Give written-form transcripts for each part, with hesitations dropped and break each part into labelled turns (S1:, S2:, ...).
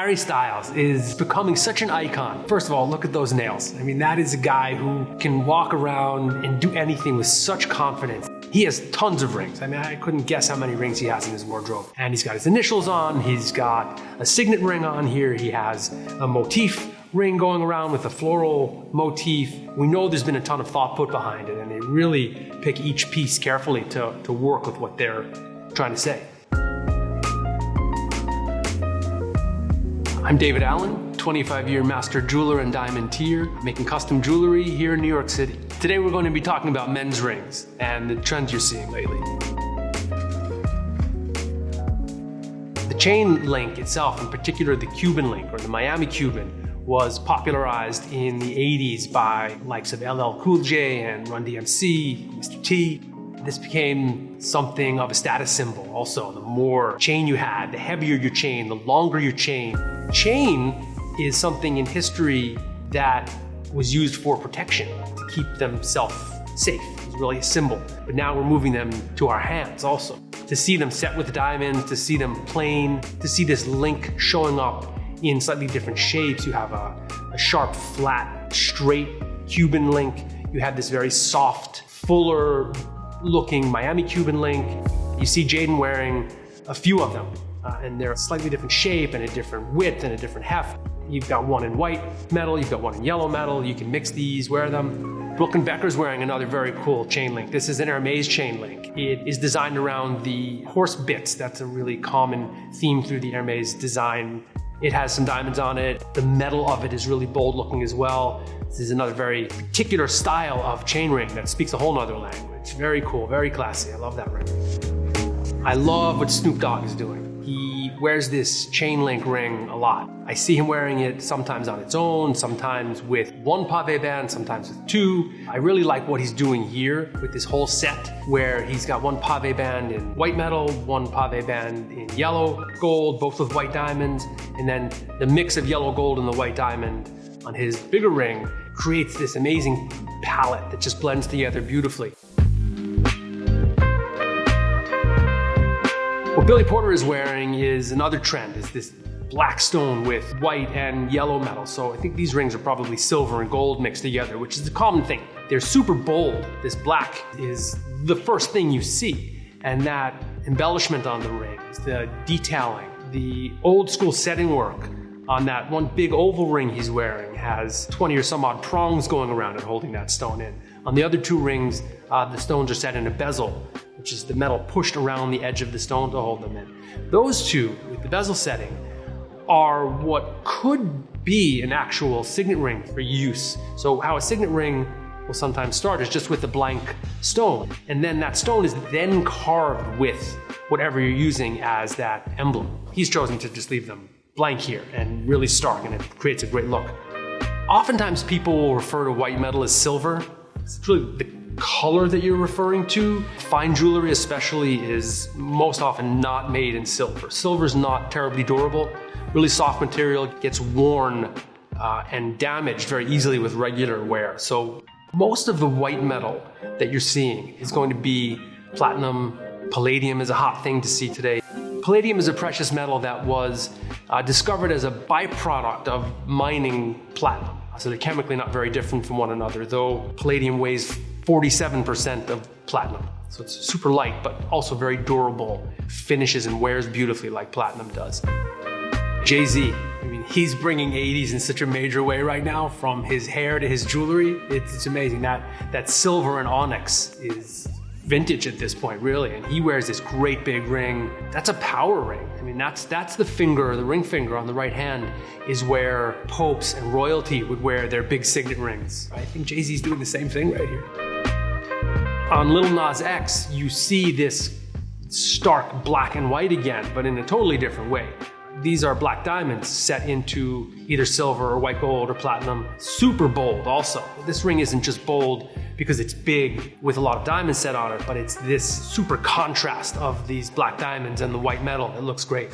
S1: Harry Styles is becoming such an icon. First of all, look at those nails. I mean, that is a guy who can walk around and do anything with such confidence. He has tons of rings. I mean, I couldn't guess how many rings he has in his wardrobe. And he's got his initials on, he's got a signet ring on here, he has a motif ring going around with a floral motif. We know there's been a ton of thought put behind it, and they really pick each piece carefully to work with what they're trying to say. I'm David Allen, 25-year master jeweler and diamantier, making custom jewelry here in New York City. Today we're going to be talking about men's rings and the trends you're seeing lately. The chain link itself, in particular the Cuban link or the Miami Cuban, was popularized in the 80s by likes of LL Cool J and Run DMC, Mr. T. This became something of a status symbol also. The more chain you had, the heavier your chain, the longer your chain. Chain is something in history that was used for protection, to keep themselves safe. It was really a symbol. But now we're moving them to our hands also. To see them set with diamonds, to see them plain, to see this link showing up in slightly different shapes. You have a sharp, flat, straight Cuban link. You have this very soft, fuller looking Miami Cuban link. You see Jaden wearing a few of them, and they're a slightly different shape and a different width and a different heft. You've got one in white metal, you've got one in yellow metal. You can mix these, wear them. Brooke and Becker's wearing another very cool chain link. This is an Hermes chain link. It is designed around the horse bits. That's a really common theme through the Hermes design. It has some diamonds on it. The metal of it is really bold looking as well. This is another very particular style of chain ring that speaks a whole nother language. Very cool, very classy. I love that ring. I love what Snoop Dogg is doing. He wears this chain link ring a lot. I see him wearing it sometimes on its own, sometimes with one pave band, sometimes with two. I really like what he's doing here with this whole set, where he's got one pave band in white metal, one pave band in yellow gold, both with white diamonds, and then the mix of yellow gold and the white diamond on his bigger ring creates this amazing palette that just blends together beautifully. What Billy Porter is wearing is another trend, is this black stone with white and yellow metal. So I think these rings are probably silver and gold mixed together, which is a common thing. They're super bold. This black is the first thing you see. And that embellishment on the rings, the detailing, the old school setting work on that one big oval ring he's wearing has 20 or some odd prongs going around it holding that stone in. On the other two rings, the stones are set in a bezel, which is the metal pushed around the edge of the stone to hold them in. Those two, with the bezel setting, are what could be an actual signet ring for use. So how a signet ring will sometimes start is just with a blank stone. And then that stone is then carved with whatever you're using as that emblem. He's chosen to just leave them blank here and really stark, and it creates a great look. Oftentimes people will refer to white metal as silver. It's really the color that you're referring to. Fine jewelry especially is most often not made in silver. Silver's not terribly durable. Really soft material, gets worn and damaged very easily with regular wear. So most of the white metal that you're seeing is going to be platinum. Palladium is a hot thing to see today. Palladium is a precious metal that was discovered as a byproduct of mining platinum. So they're chemically not very different from one another, though palladium weighs 47% of platinum. So it's super light, but also very durable, finishes and wears beautifully like platinum does. Jay-Z, I mean, he's bringing 80s in such a major way right now, from his hair to his jewelry. It's amazing. That silver and onyx is vintage at this point, really. And he wears this great big ring. That's a power ring. I mean, that's the finger, the ring finger on the right hand is where popes and royalty would wear their big signet rings. I think Jay-Z's doing the same thing right here. On Lil Nas X, you see this stark black and white again, but in a totally different way. These are black diamonds set into either silver or white gold or platinum. Super bold also. This ring isn't just bold because it's big with a lot of diamonds set on it, but it's this super contrast of these black diamonds and the white metal. It looks great.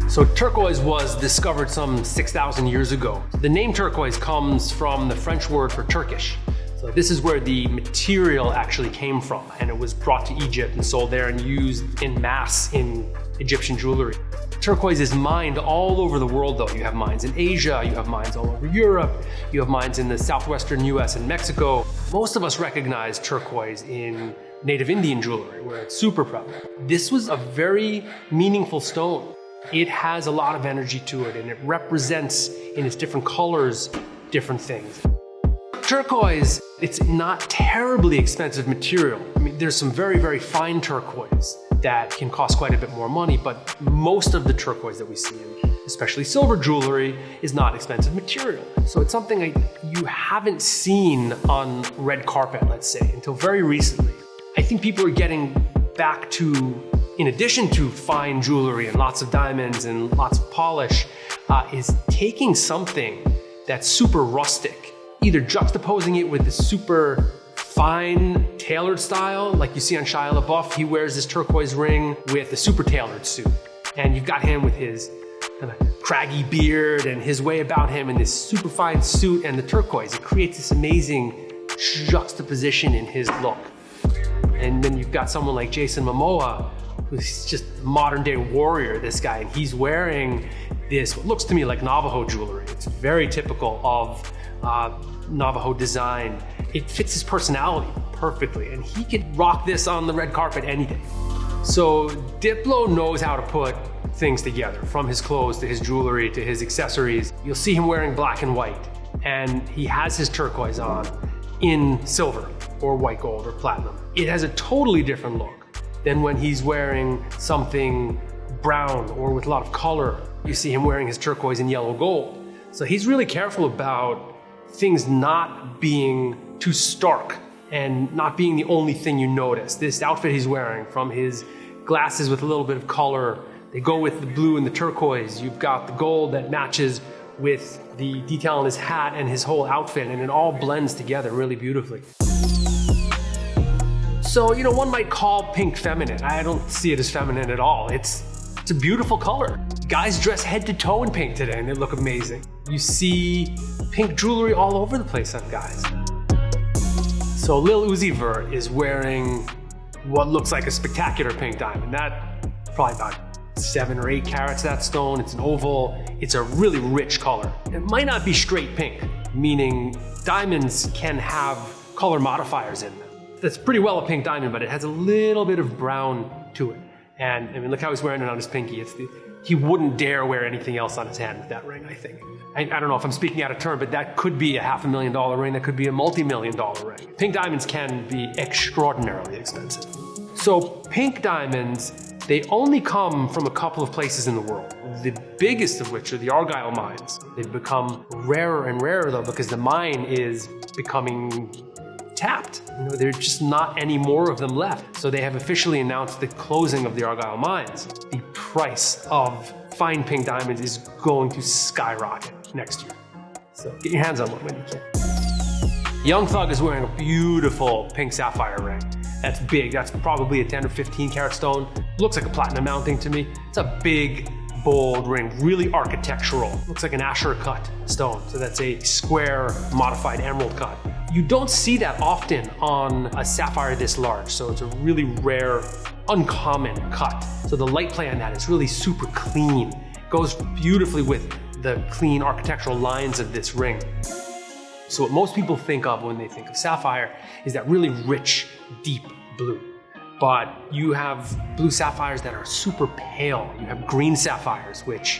S1: So turquoise was discovered some 6,000 years ago. The name turquoise comes from the French word for Turkish. So this is where the material actually came from, and it was brought to Egypt and sold there and used in mass in Egyptian jewelry. Turquoise is mined all over the world though. You have mines in Asia, you have mines all over Europe, you have mines in the southwestern US and Mexico. Most of us recognize turquoise in native Indian jewelry where it's super prevalent. This was a very meaningful stone. It has a lot of energy to it, and it represents in its different colors different things. Turquoise, it's not terribly expensive material. I mean, there's some very, very fine turquoise that can cost quite a bit more money, but most of the turquoise that we see in especially silver jewelry is not expensive material. So it's something you haven't seen on red carpet, let's say, until very recently. I think people are getting back to, in addition to fine jewelry and lots of diamonds and lots of polish, is taking something that's super rustic, either juxtaposing it with the super fine tailored style, like you see on Shiloh LeBeau. He wears this turquoise ring with a super tailored suit. And you've got him with his kind of craggy beard and his way about him in this super fine suit and the turquoise. It creates this amazing juxtaposition in his look. And then you've got someone like Jason Momoa, who's just a modern day warrior, this guy, and he's wearing this, what looks to me like Navajo jewelry. It's very typical of Navajo design. It fits his personality perfectly, and he could rock this on the red carpet any day. So Diplo knows how to put things together, from his clothes to his jewelry to his accessories. You'll see him wearing black and white, and he has his turquoise on in silver or white gold or platinum. It has a totally different look than when he's wearing something brown or with a lot of color. You see him wearing his turquoise in yellow gold. So he's really careful about things not being too stark and not being the only thing you notice. This outfit he's wearing, from his glasses with a little bit of color, they go with the blue and the turquoise. You've got the gold that matches with the detail on his hat and his whole outfit, and it all blends together really beautifully. So, one might call pink feminine. I don't see it as feminine at all. It's a beautiful color. Guys dress head to toe in pink today and they look amazing. You see pink jewelry all over the place on guys. So Lil Uzi Vert is wearing what looks like a spectacular pink diamond. That probably about 7 or 8 carats, that stone. It's an oval. It's a really rich color. It might not be straight pink, meaning diamonds can have color modifiers in them. That's pretty well a pink diamond, but it has a little bit of brown to it. And I mean, look how he's wearing it on his pinky. He wouldn't dare wear anything else on his hand with that ring, I think. I don't know if I'm speaking out of turn, but that could be a $500,000 ring. That could be a multi-million-dollar ring. Pink diamonds can be extraordinarily expensive. So pink diamonds, they only come from a couple of places in the world. The biggest of which are the Argyle mines. They've become rarer and rarer though, because the mine is becoming tapped. There are just not any more of them left. So they have officially announced the closing of the Argyle mines. The price of fine pink diamonds is going to skyrocket next year. So get your hands on one when you can. Young Thug is wearing a beautiful pink sapphire ring. That's big. That's probably a 10 or 15 carat stone. Looks like a platinum mounting to me. It's a big, bold ring, really architectural. Looks like an Asher cut stone. So that's a square modified emerald cut. You don't see that often on a sapphire this large, so it's a really rare, uncommon cut. So the light play on that is really super clean. Goes beautifully with the clean architectural lines of this ring. So what most people think of when they think of sapphire is that really rich, deep blue. But you have blue sapphires that are super pale. You have green sapphires, which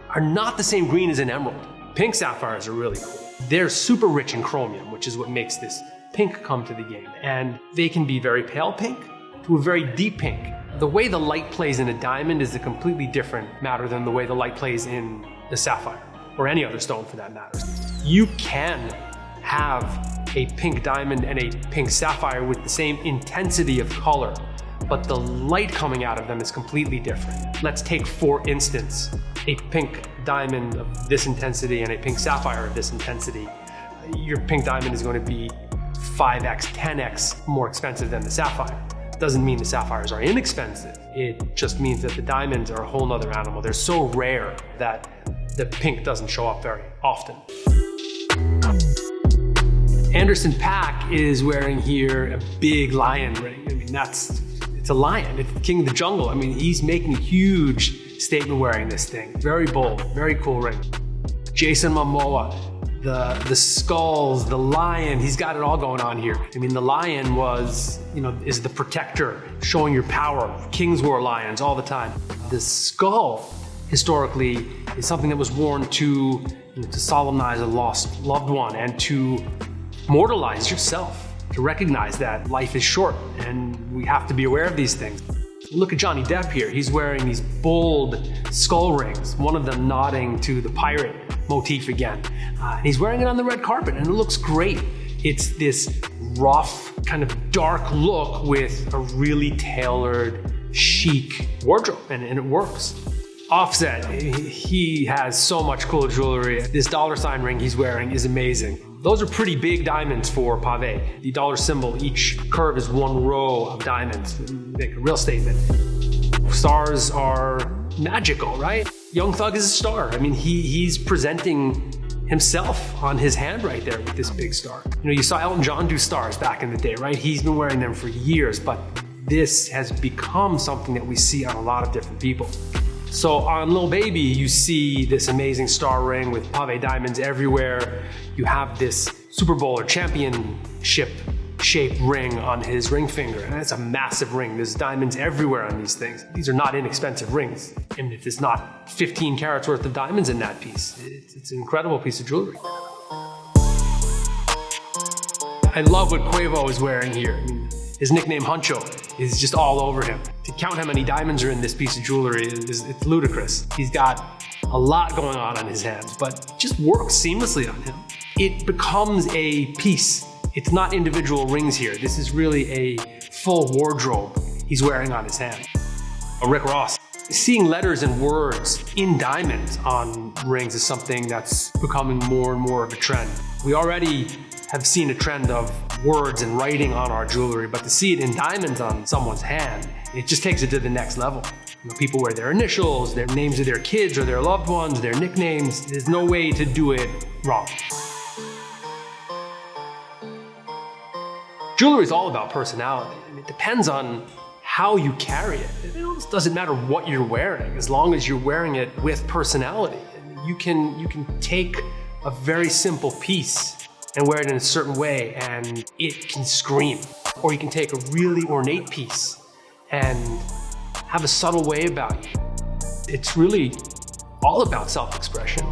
S1: are not the same green as an emerald. Pink sapphires are really cool. They're super rich in chromium, which is what makes this pink come to the game. And they can be very pale pink to a very deep pink. The way the light plays in a diamond is a completely different matter than the way the light plays in the sapphire, or any other stone for that matter. You can have a pink diamond and a pink sapphire with the same intensity of color, but the light coming out of them is completely different. Let's take, for instance, a pink diamond of this intensity and a pink sapphire of this intensity. Your pink diamond is going to be 5x, 10x more expensive than the sapphire. Doesn't mean the sapphires are inexpensive. It just means that the diamonds are a whole nother animal. They're so rare that the pink doesn't show up very often. Anderson .Paak is wearing here a big lion ring. I mean, it's a lion, it's the king of the jungle. I mean, he's making a huge statement wearing this thing. Very bold, very cool ring. Jason Momoa, the skulls, the lion, he's got it all going on here. I mean, the lion is the protector, showing your power. Kings wore lions all the time. The skull, historically, is something that was worn to solemnize a lost loved one and to mortalize yourself, to recognize that life is short and we have to be aware of these things. Look at Johnny Depp here. He's wearing these bold skull rings, one of them nodding to the pirate motif again. And he's wearing it on the red carpet and it looks great. It's this rough, kind of dark look with a really tailored, chic wardrobe, and it works. Offset, he has so much cool jewelry. This $ ring he's wearing is amazing. Those are pretty big diamonds for pave. The dollar symbol, each curve is one row of diamonds. Make a real statement. Stars are magical, right? Young Thug is a star. I mean, he's presenting himself on his hand right there with this big star. You saw Elton John do stars back in the day, right? He's been wearing them for years, but this has become something that we see on a lot of different people. So on Lil Baby, you see this amazing star ring with pave diamonds everywhere. You have this Super Bowl or championship shaped ring on his ring finger. And it's a massive ring. There's diamonds everywhere on these things. These are not inexpensive rings. And if it's not 15 carats worth of diamonds in that piece, it's an incredible piece of jewelry. I love what Quavo is wearing here. His nickname Huncho is just all over him. To count how many diamonds are in this piece of jewelry it's ludicrous. He's got a lot going on his hands, but it just works seamlessly on him. It becomes a piece. It's not individual rings here. This is really a full wardrobe he's wearing on his hand. Rick Ross. Seeing letters and words in diamonds on rings is something that's becoming more and more of a trend. We already have seen a trend of words and writing on our jewelry, but to see it in diamonds on someone's hand, it just takes it to the next level. People wear their initials, their names of their kids or their loved ones, their nicknames. There's no way to do it wrong. Jewelry is all about personality. It depends on how you carry it. It almost doesn't matter what you're wearing, as long as you're wearing it with personality. You can take a very simple piece and wear it in a certain way and it can scream. Or you can take a really ornate piece and have a subtle way about you. It's really all about self-expression.